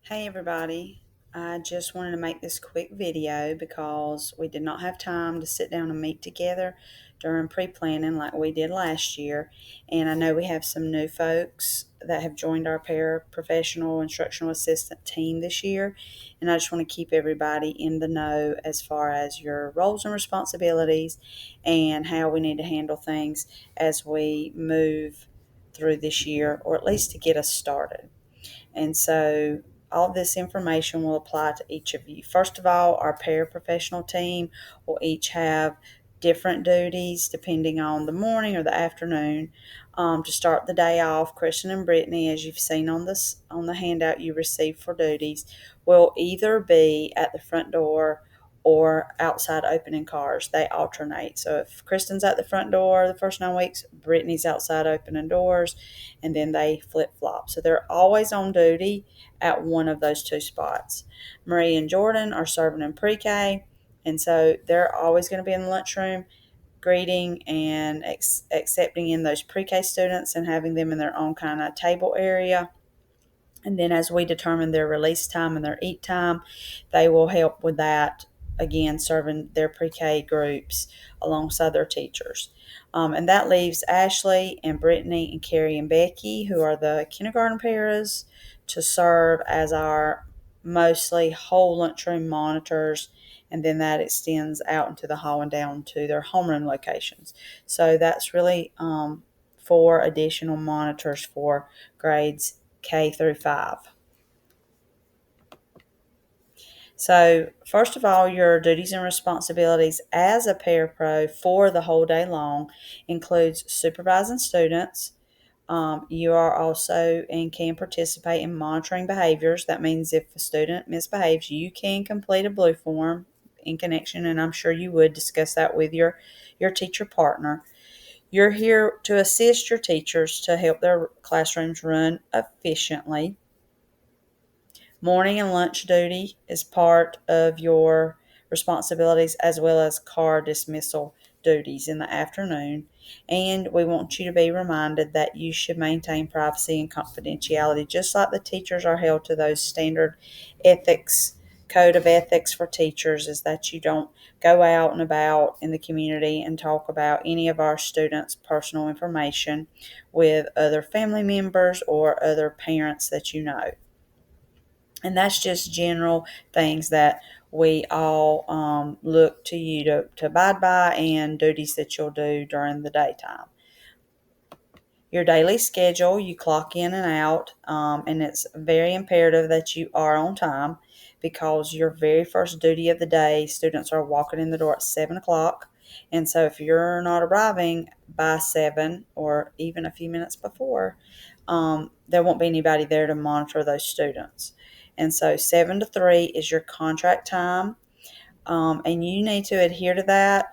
Hey everybody, I just wanted to make this quick video because we did not have time to sit down and meet together during pre-planning like we did last year. And I know we have some new folks that have joined our paraprofessional instructional assistant team this year. And I just want to keep everybody in the know as far as your roles and responsibilities and how we need to handle things as we move through this year, or at least to get us started. And so all of this information will apply to each of you. First of all, our paraprofessional team will each have different duties depending on the morning or the afternoon. To start the day off, Kristen and Brittany, as you've seen on the handout you received for duties, will either be at the front door or outside opening cars. They alternate. So if Kristen's at the front door the first 9 weeks, Brittany's outside opening doors, and then they flip flop. So they're always on duty at one of those two spots. Marie and Jordan are serving in pre-K, and so they're always going to be in the lunchroom greeting and accepting in those pre-K students and having them in their own kind of table area. And then as we determine their release time and their eat time, they will help with that, again, serving their pre-K groups alongside their teachers. And that leaves Ashley and Brittany and Carrie and Becky, who are the kindergarten paras, to serve as our mostly whole lunchroom monitors. And then that extends out into the hall and down to their homeroom locations. So that's really 4 additional monitors for grades K through 5. So, first of all, your duties and responsibilities as a parapro for the whole day long includes supervising students. You are also and can participate in monitoring behaviors. That means if a student misbehaves, you can complete a blue form in connection, and I'm sure you would discuss that with your teacher partner. You're here to assist your teachers to help their classrooms run efficiently. Morning and lunch duty is part of your responsibilities, as well as car dismissal duties in the afternoon. And we want you to be reminded that you should maintain privacy and confidentiality, just like the teachers are held to those standard ethics. Code of ethics for teachers is that you don't go out and about in the community and talk about any of our students' personal information with other family members or other parents that you know. And that's just general things that we all look to you to abide by, and duties that you'll do during the daytime. Your daily schedule, you clock in and out, and it's very imperative that you are on time, because your very first duty of the day, students are walking in the door at 7 o'clock. And so if you're not arriving by 7 or even a few minutes before, there won't be anybody there to monitor those students. And so 7 to 3 is your contract time, and you need to adhere to that,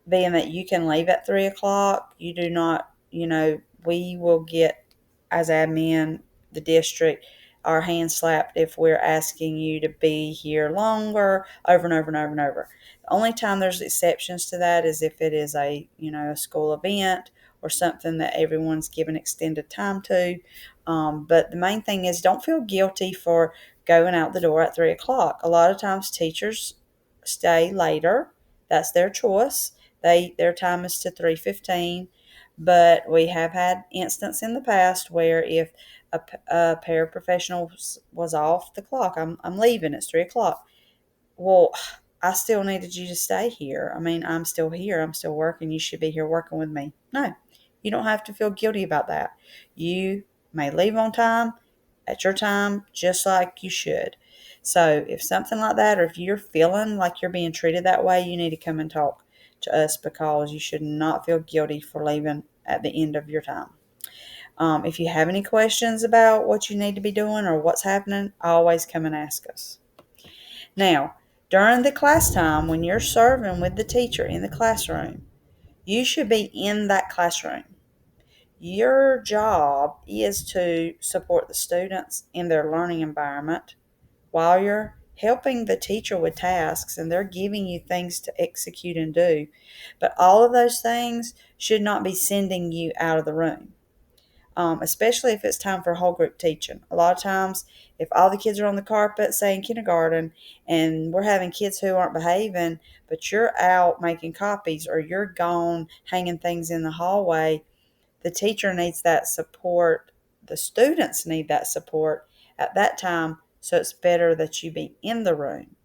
being that you can leave at 3 o'clock. You do not, we will get, as admin, the district, our hands slapped if we're asking you to be here longer, over and over and over and over. The only time there's exceptions to that is if it is a school event or something that everyone's given extended time to. But the main thing is, don't feel guilty for going out the door at 3 o'clock. A lot of times teachers stay later. That's their choice. Their time is to 3:15, but we have had instance in the past where if a paraprofessional was off the clock, I'm leaving, it's 3 o'clock. Well, I still needed you to stay here. I mean, I'm still here, I'm still working, you should be here working with me. No, you don't have to feel guilty about that. You may leave on time at your time, just like you should. So if something like that, or if you're feeling like you're being treated that way, you need to come and talk to us, because you should not feel guilty for leaving at the end of your time. If you have any questions about what you need to be doing or what's happening, always come and ask us. Now, during the class time, when you're serving with the teacher in the classroom, you should be in that classroom. Your job is to support the students in their learning environment while you're helping the teacher with tasks, and they're giving you things to execute and do. But all of those things should not be sending you out of the room. especially if it's time for whole group teaching. A lot of times, if all the kids are on the carpet, say in kindergarten, and we're having kids who aren't behaving, but you're out making copies or you're gone hanging things in the hallway, the teacher needs that support. The students need that support at that time. So it's better that you be in the room.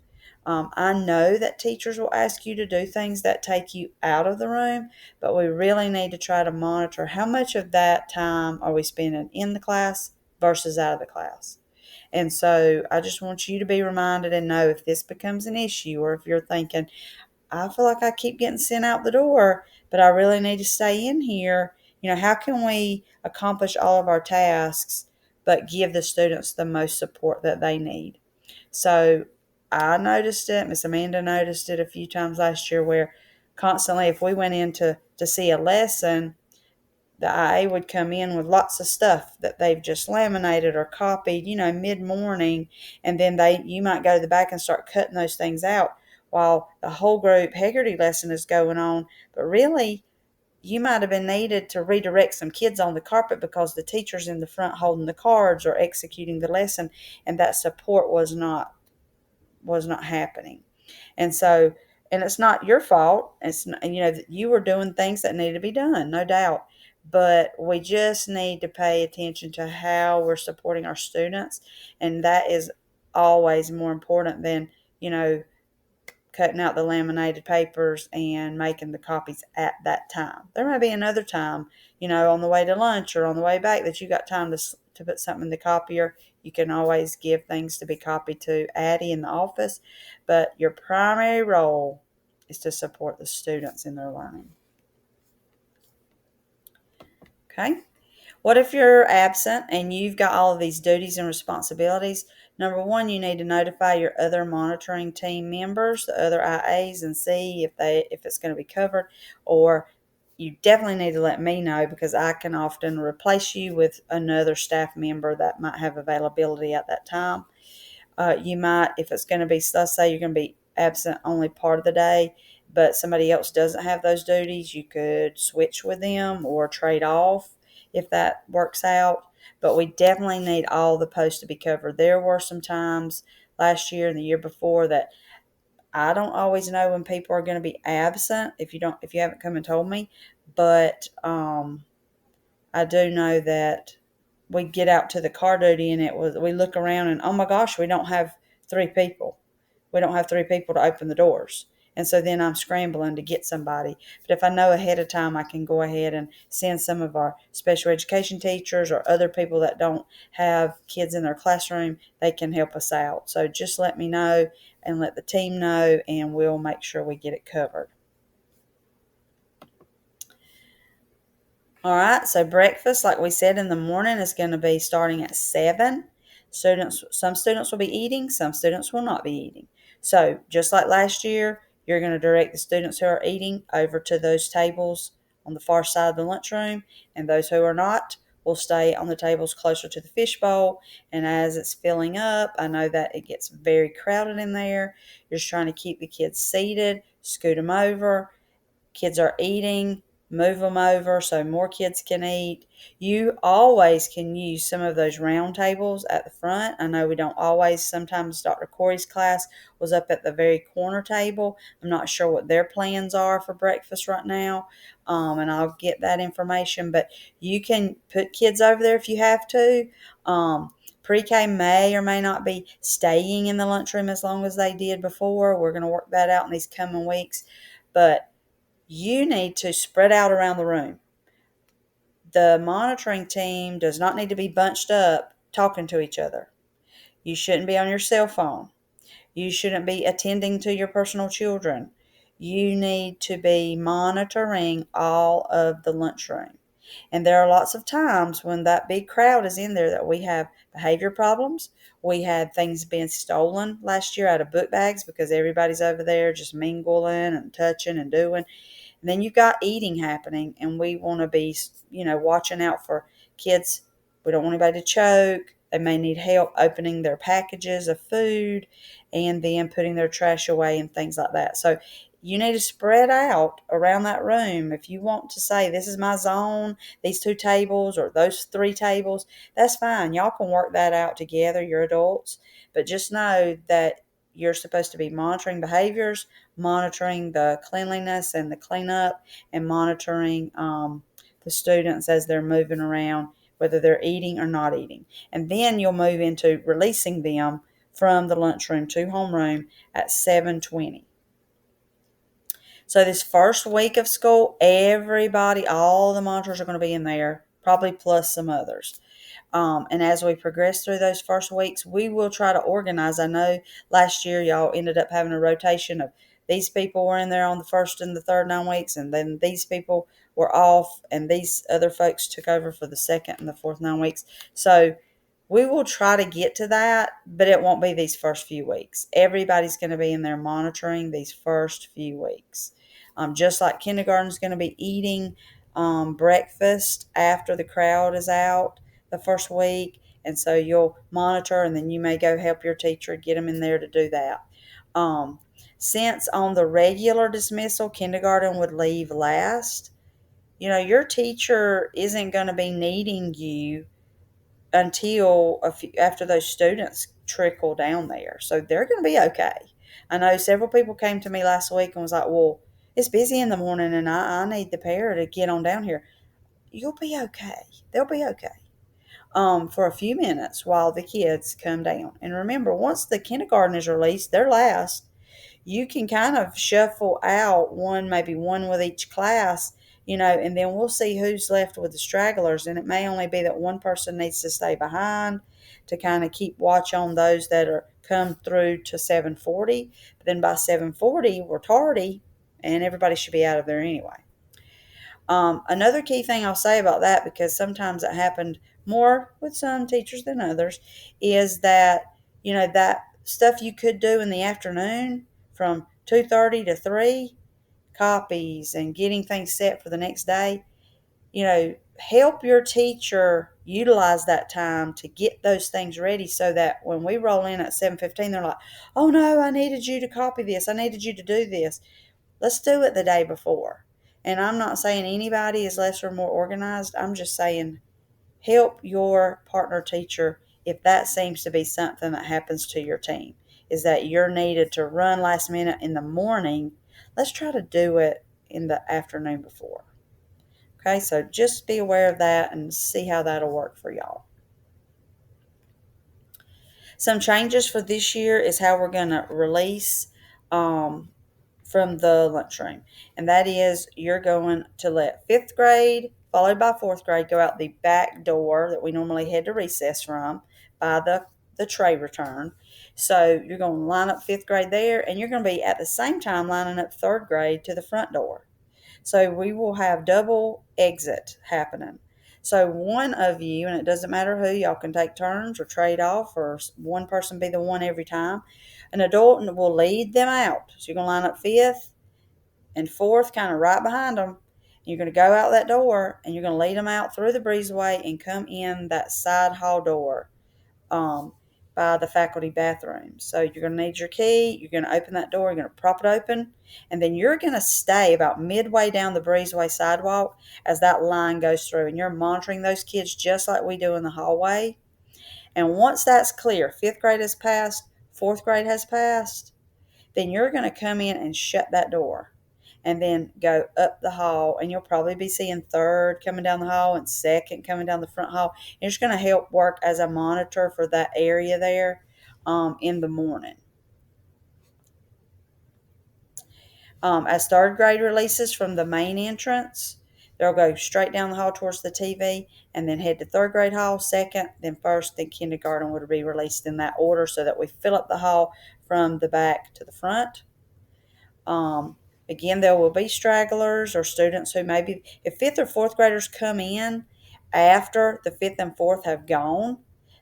I know that teachers will ask you to do things that take you out of the room, but we really need to try to monitor how much of that time are we spending in the class versus out of the class. And so I just want you to be reminded and know if this becomes an issue, or if you're thinking, I feel like I keep getting sent out the door, but I really need to stay in here. How can we accomplish all of our tasks but give the students the most support that they need? So I noticed it. Miss Amanda noticed it a few times last year where constantly, if we went in to see a lesson, the IA would come in with lots of stuff that they've just laminated or copied, mid morning, and then you might go to the back and start cutting those things out while the whole group Haggerty lesson is going on. But really, you might have been needed to redirect some kids on the carpet because the teacher's in the front holding the cards or executing the lesson, and that support was not happening. And so, and it's not your fault. It's not, you were doing things that needed to be done, no doubt. But we just need to pay attention to how we're supporting our students, and that is always more important than you know cutting out the laminated papers and making the copies at that time. There may be another time, on the way to lunch or on the way back, that you got time to put something in the copier. You can always give things to be copied to Addie in the office, but your primary role is to support the students in their learning. Okay? What if you're absent and you've got all of these duties and responsibilities? Number one, you need to notify your other monitoring team members, the other IAs, and see if it's going to be covered. Or you definitely need to let me know, because I can often replace you with another staff member that might have availability at that time. You might, if it's going to be, let's say you're going to be absent only part of the day, but somebody else doesn't have those duties, you could switch with them or trade off if that works out. But we definitely need all the posts to be covered. There were some times last year and the year before that I don't always know when people are going to be absent if you haven't come and told me, but I do know that we get out to the car duty and we look around and, oh my gosh, we don't have three people. We don't have three people to open the doors. And so then I'm scrambling to get somebody. But if I know ahead of time, I can go ahead and send some of our special education teachers or other people that don't have kids in their classroom. They can help us out. So just let me know and let the team know, and we'll make sure we get it covered. All right, so breakfast, like we said, in the morning is going to be starting at 7. Some students will be eating, some students will not be eating. So just like last year, you're going to direct the students who are eating over to those tables on the far side of the lunchroom, and those who are not will stay on the tables closer to the fishbowl. And as it's filling up, I know that it gets very crowded in there. You're just trying to keep the kids seated, scoot them over. Kids are eating, move them over so more kids can eat. You always can use some of those round tables at the front. I know we don't always. Sometimes Dr. Corey's class was up at the very corner table. I'm not sure what their plans are for breakfast right now, and I'll get that information. But you can put kids over there if you have to. Pre-K may or may not be staying in the lunchroom as long as they did before. We're going to work that out in these coming weeks. But you need to spread out around the room. The monitoring team does not need to be bunched up talking to each other. You shouldn't be on your cell phone. You shouldn't be attending to your personal children. You need to be monitoring all of the lunchroom. And there are lots of times when that big crowd is in there that we have behavior problems. We had things being stolen last year out of book bags because everybody's over there just mingling and touching and doing. And then you've got eating happening, and we want to be, watching out for kids. We don't want anybody to choke. They may need help opening their packages of food and then putting their trash away and things like that. So you need to spread out around that room. If you want to say, this is my zone, these two tables or those three tables, that's fine. Y'all can work that out together, you're adults. But just know that you're supposed to be monitoring behaviors, monitoring the cleanliness and the cleanup, and monitoring the students as they're moving around, whether they're eating or not eating. And then you'll move into releasing them from the lunchroom to homeroom at 7:20. So this first week of school, everybody, all the monitors are going to be in there, probably plus some others. And as we progress through those first weeks, we will try to organize. I know last year y'all ended up having a rotation of these people were in there on the first and the third 9 weeks, and then these people were off, and these other folks took over for the second and the fourth 9 weeks. So we will try to get to that, but it won't be these first few weeks. Everybody's going to be in there monitoring these first few weeks. Just like kindergarten is going to be eating breakfast after the crowd is out the first week. And so you'll monitor, and then you may go help your teacher get them in there to do that. Um, since on the regular dismissal, kindergarten would leave last, your teacher isn't going to be needing you until after those students trickle down there. So they're going to be okay. I know several people came to me last week and was like, well, it's busy in the morning and I need the pair to get on down here. You'll be okay. They'll be okay. For a few minutes while the kids come down. And remember, once the kindergarten is released, they're last. You can kind of shuffle out maybe one with each class, and then we'll see who's left with the stragglers. And it may only be that one person needs to stay behind to kind of keep watch on those that are come through to 7:40. But then by 7:40, we're tardy, and everybody should be out of there anyway. Another key thing I'll say about that, because sometimes it happened more with some teachers than others, is that that stuff you could do in the afternoon from 2:30 to 3, copies and getting things set for the next day. Help your teacher utilize that time to get those things ready, so that when we roll in at 7:15, they're like, oh no, I needed you to copy this, I needed you to do this. Let's do it the day before. And I'm not saying anybody is less or more organized. I'm just saying help your partner teacher if that seems to be something that happens to your team, is that you're needed to run last minute in the morning. Let's try to do it in the afternoon before. Okay, so just be aware of that and see how that'll work for y'all. Some changes for this year is how we're going to release from the lunchroom. And that is, you're going to let fifth grade, followed by fourth grade, go out the back door that we normally head to recess from by the tray return. So you're going to line up fifth grade there, and you're going to be at the same time lining up third grade to the front door. So we will have double exit happening. So one of you, and it doesn't matter who, y'all can take turns or trade off, or one person be the one every time. An adult will lead them out. So you're going to line up fifth and fourth kind of right behind them. You're going to go out that door, and you're going to lead them out through the breezeway and come in that side hall door by the faculty bathroom. So you're going to need your key. You're going to open that door. You're going to prop it open. And then you're going to stay about midway down the breezeway sidewalk as that line goes through. And you're monitoring those kids just like we do in the hallway. And once that's clear, fifth grade has passed, fourth grade has passed, then you're going to come in and shut that door and then go up the hall. And you'll probably be seeing third coming down the hall and second coming down the front hall. And it's going to help work as a monitor for that area there in the morning. As third grade releases from the main entrance, they'll go straight down the hall towards the TV and then head to third grade hall, second, then first, then kindergarten would be released in that order, so that we fill up the hall from the back to the front. Again, there will be stragglers or students who maybe, if fifth or fourth graders come in after the fifth and fourth have gone,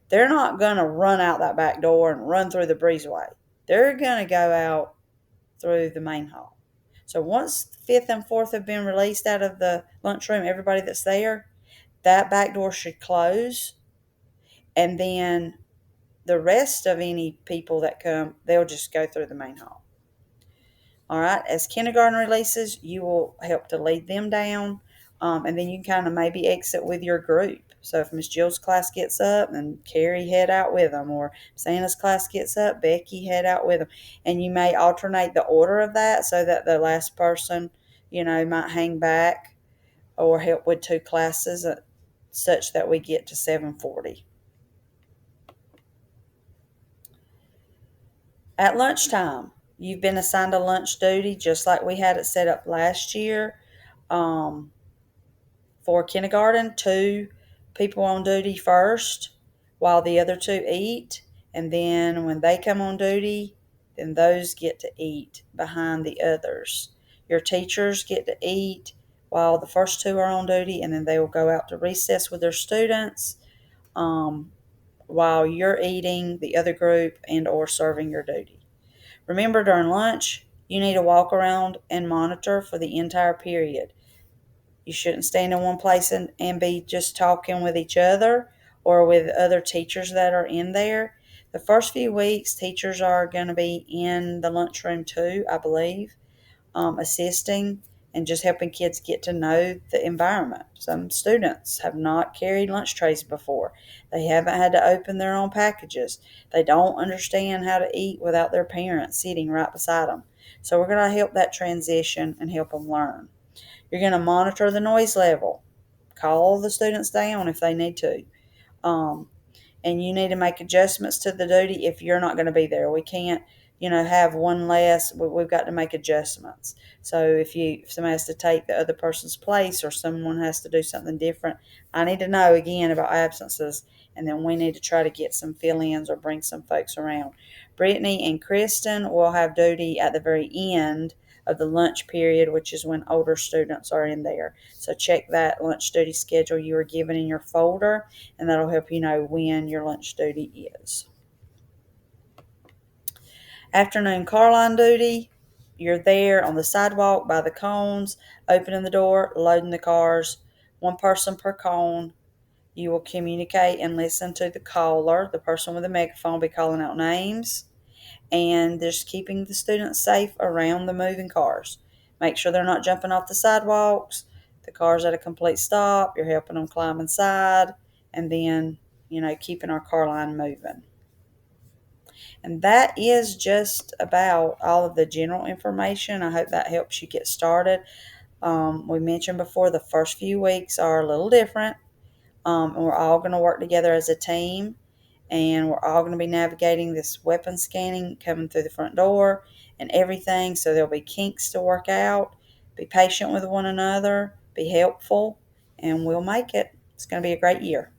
they're not going to run out that back door and run through the breezeway. They're going to go out through the main hall. So once fifth and fourth have been released out of the lunchroom, everybody that's there, that back door should close. And then the rest of any people that come, they'll just go through the main hall. All right, as kindergarten releases, you will help to lead them down, and then you can kind of maybe exit with your group. So if Miss Jill's class gets up, and Carrie head out with them, or Santa's class gets up, Becky head out with them, and you may alternate the order of that so that the last person, might hang back or help with two classes, such that we get to 7:40. At lunchtime, you've been assigned a lunch duty just like we had it set up last year. Um, for kindergarten, two people on duty first while the other two eat. And then when they come on duty, then those get to eat behind the others. Your teachers get to eat while the first two are on duty, and then they will go out to recess with their students, um, while you're eating the other group and or serving your duty. Remember, during lunch, you need to walk around and monitor for the entire period. You shouldn't stand in one place and be just talking with each other or with other teachers that are in there. The first few weeks, teachers are going to be in the lunchroom too, I believe, assisting and just helping kids get to know the environment. Some students have not carried lunch trays before. They haven't had to open their own packages. They don't understand how to eat without their parents sitting right beside them. So we're going to help that transition and help them learn. You're going to monitor the noise level. Call the students down if they need to. Um, and you need to make adjustments to the duty if you're not going to be there. We can't, have one less. We've got to make adjustments. So if somebody has to take the other person's place or someone has to do something different, I need to know again about absences, and then we need to try to get some fill-ins or bring some folks around. Brittany and Kristen will have duty at the very end of the lunch period, which is when older students are in there. So check that lunch duty schedule you were given in your folder, and that'll help you know when your lunch duty is. Afternoon car line duty, you're there on the sidewalk by the cones, opening the door, loading the cars, one person per cone. You will communicate and listen to the caller. The person with the megaphone will be calling out names, and just keeping the students safe around the moving cars. Make sure they're not jumping off the sidewalks. The car's at a complete stop. You're helping them climb inside, and then, keeping our car line moving. And that is just about all of the general information. I hope that helps you get started. We mentioned before the first few weeks are a little different, and we're all going to work together as a team, and we're all going to be navigating this weapon scanning coming through the front door and everything. So there'll be kinks to work out. Be patient with one another, be helpful, and we'll make it. It's going to be a great year.